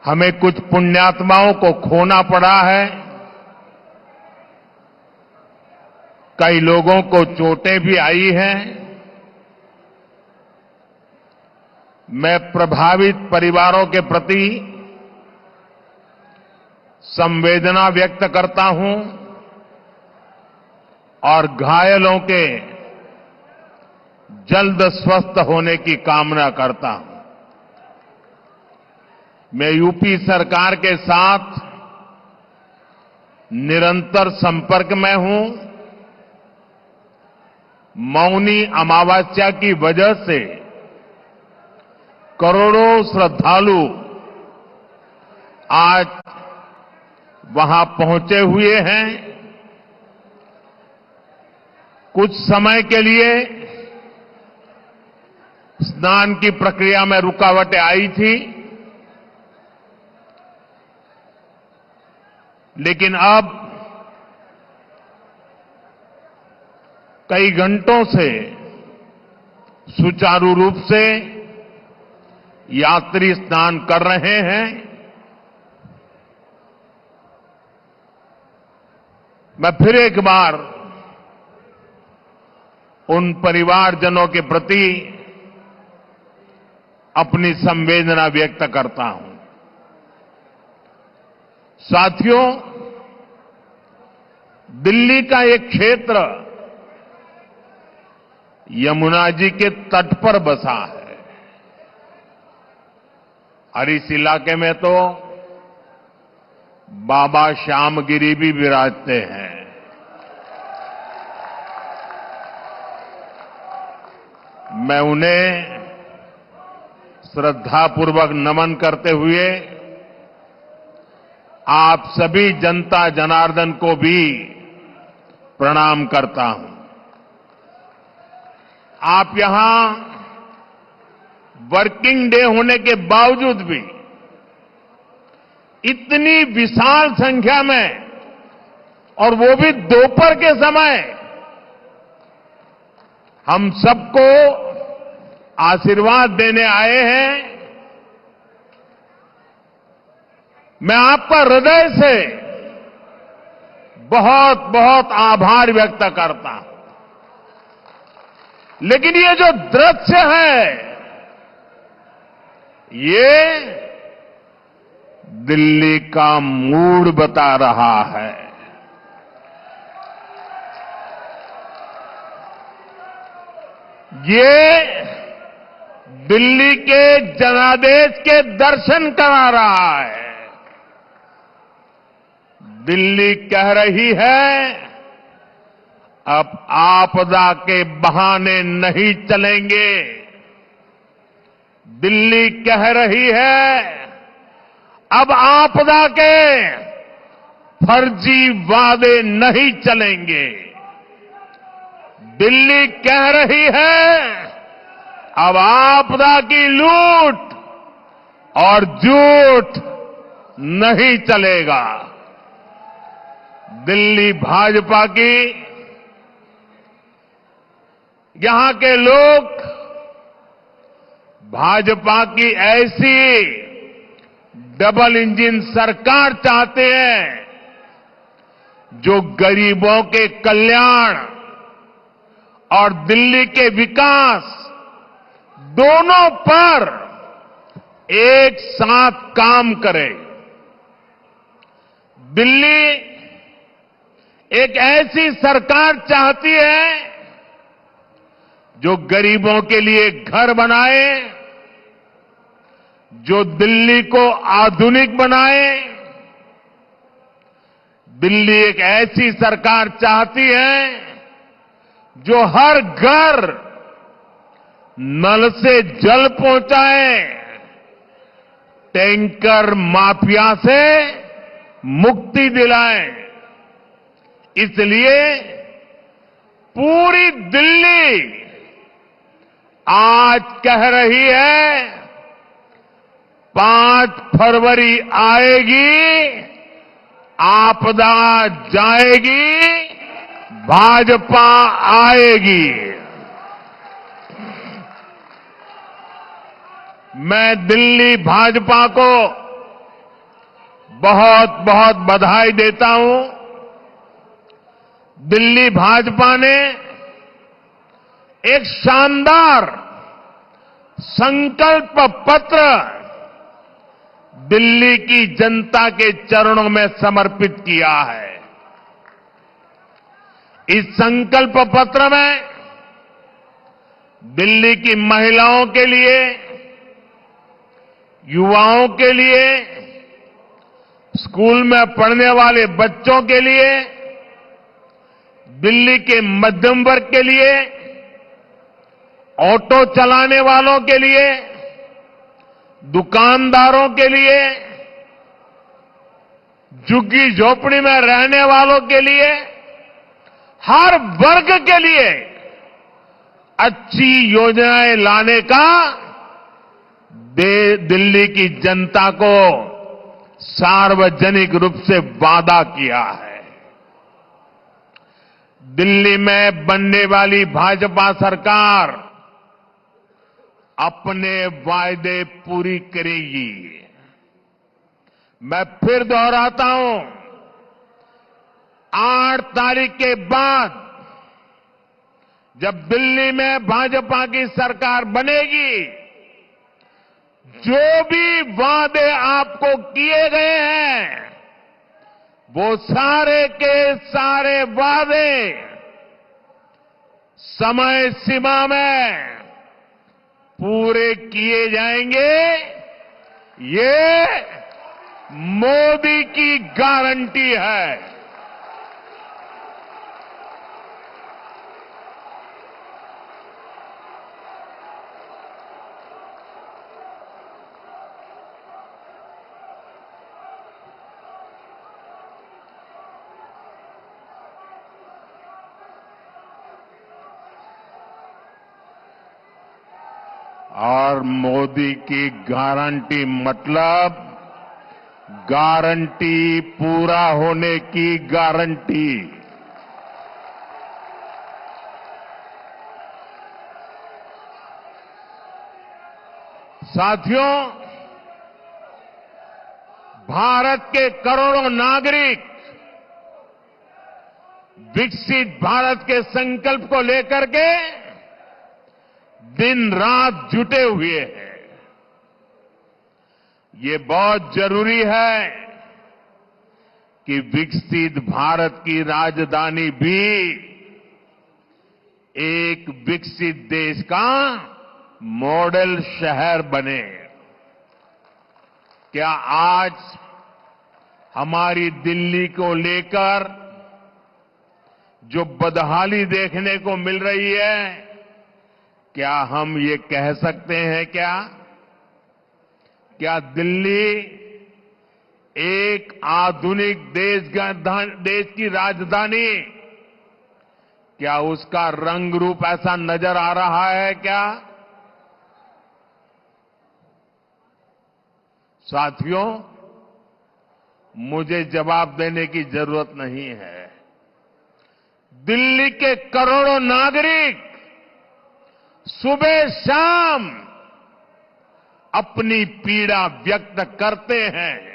हमें कुछ पुण्यात्माओं को खोना पड़ा है, कई लोगों को चोटें भी आई हैं। मैं प्रभावित परिवारों के प्रति संवेदना व्यक्त करता हूं और घायलों के जल्द स्वस्थ होने की कामना करता हूं। मैं यूपी सरकार के साथ निरंतर संपर्क में हूं। मौनी अमावस्या की वजह से करोड़ों श्रद्धालु आज वहां पहुंचे हुए हैं। कुछ समय के लिए स्नान की प्रक्रिया में रुकावटें आई थी, लेकिन अब कई घंटों से सुचारू रूप से यात्री स्नान कर रहे हैं। मैं फिर एक बार उन परिवारजनों के प्रति अपनी संवेदना व्यक्त करता हूं। साथियों, दिल्ली का एक क्षेत्र यमुना जी के तट पर बसा है और इस इलाके में तो बाबा श्यामगिरी भी विराजते हैं। मैं उन्हें श्रद्धापूर्वक नमन करते हुए आप सभी जनता जनार्दन को भी प्रणाम करता हूं। आप यहां वर्किंग डे होने के बावजूद भी इतनी विशाल संख्या में, और वो भी दोपहर के समय, हम सबको आशीर्वाद देने आए हैं। मैं आपका हृदय से बहुत बहुत आभार व्यक्त करता हूं। लेकिन ये जो दृश्य है, ये दिल्ली का मूड बता रहा है। ये दिल्ली के जनादेश के दर्शन करा रहा है। दिल्ली कह रही है, अब आपदा के बहाने नहीं चलेंगे। दिल्ली कह रही है, अब आपदा के फर्जी वादे नहीं चलेंगे। दिल्ली कह रही है, अब आपदा की लूट और झूठ नहीं चलेगा। दिल्ली भाजपा की, यहां के लोग भाजपा की ऐसी डबल इंजन सरकार चाहते हैं जो गरीबों के कल्याण और दिल्ली के विकास दोनों पर एक साथ काम करे। दिल्ली एक ऐसी सरकार चाहती है जो गरीबों के लिए घर बनाए, जो दिल्ली को आधुनिक बनाए। दिल्ली एक ऐसी सरकार चाहती है जो हर घर नल से जल पहुंचाए, टैंकर माफिया से मुक्ति दिलाए। इसलिए पूरी दिल्ली आज कह रही है, 5 फरवरी आएगी, आपदा जाएगी, भाजपा आएगी। मैं दिल्ली भाजपा को बहुत बहुत बधाई देता हूं। दिल्ली भाजपा ने एक शानदार संकल्प पत्र दिल्ली की जनता के चरणों में समर्पित किया है। इस संकल्प पत्र में दिल्ली की महिलाओं के लिए, युवाओं के लिए, स्कूल में पढ़ने वाले बच्चों के लिए, दिल्ली के मध्यम वर्ग के लिए, ऑटो चलाने वालों के लिए, दुकानदारों के लिए, झुग्गी झोपड़ी में रहने वालों के लिए, हर वर्ग के लिए अच्छी योजनाएं लाने का दिल्ली की जनता को सार्वजनिक रूप से वादा किया है। दिल्ली में बनने वाली भाजपा सरकार अपने वायदे पूरी करेगी। मैं फिर दोहराता हूं, 8 तारीख के बाद जब दिल्ली में भाजपा की सरकार बनेगी, जो भी वादे आपको किए गए हैं, वो सारे के सारे वादे समय सीमा में पूरे किए जाएंगे। ये मोदी की गारंटी है। और मोदी की गारंटी मतलब गारंटी पूरा होने की गारंटी। साथियों, भारत के करोड़ों नागरिक विकसित भारत के संकल्प को लेकर के दिन रात जुटे हुए हैं। ये बहुत जरूरी है कि विकसित भारत की राजधानी भी एक विकसित देश का मॉडल शहर बने। क्या आज हमारी दिल्ली को लेकर जो बदहाली देखने को मिल रही है, क्या हम ये कह सकते हैं क्या दिल्ली एक आधुनिक देश की राजधानी, क्या उसका रंग रूप ऐसा नजर आ रहा है क्या? साथियों, मुझे जवाब देने की जरूरत नहीं है। दिल्ली के करोड़ों नागरिक सुबह शाम अपनी पीड़ा व्यक्त करते हैं।